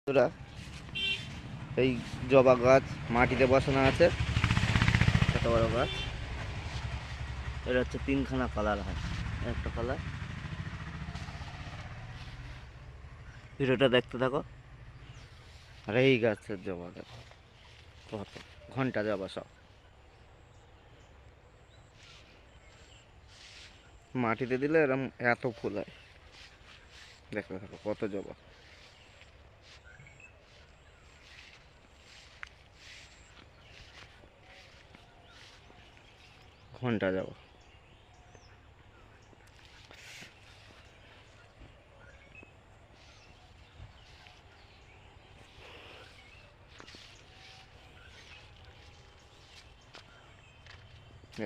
বন্ধুরা, এই জবা গাছ মাটিতে বসানো আছে। কত বড় গাছ! এটা হচ্ছে তিনখানা কালার হয়, একটা কালার। ভিডিওটা দেখতে থাকো। আর এই গাছের জবা দেখো, কত ঘন্টা জবা, সব মাটিতে দিলে এরকম এত ফুল হয়। দেখতে থাকো কত জবা। ঘন্টা জবা।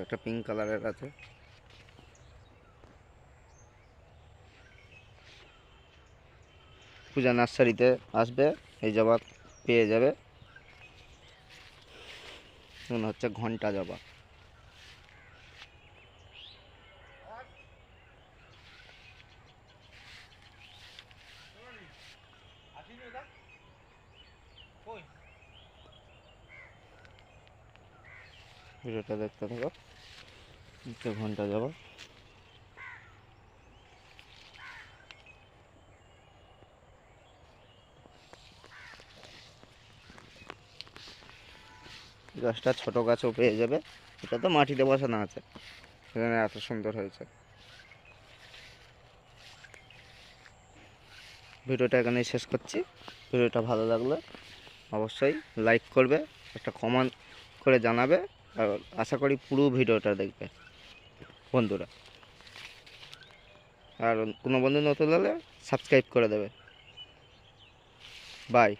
একটা পিঙ্ক কালারের আছে। পূজা নার্সারিতে আসবে, এই জবা পেয়ে যাবে। মনে হচ্ছে ঘন্টা জবা। ভিডিওটা দেখতে থাকো। ঘন্টা জবা। গাছটা ছোট গাছও পেয়ে যাবে। এটা তো মাটিতে বসানো আছে, এখানে এত সুন্দর হয়েছে। ভিডিওটা এখানেই শেষ করছি। ভিডিওটা ভালো লাগলে অবশ্যই লাইক করবে, একটা কমেন্ট করে জানাবে। আর আশা করি পুরো ভিডিওটা দেখবে বন্ধুরা। আর কোনো বন্ধু নতুন হলে সাবস্ক্রাইব করে দেবে। বাই।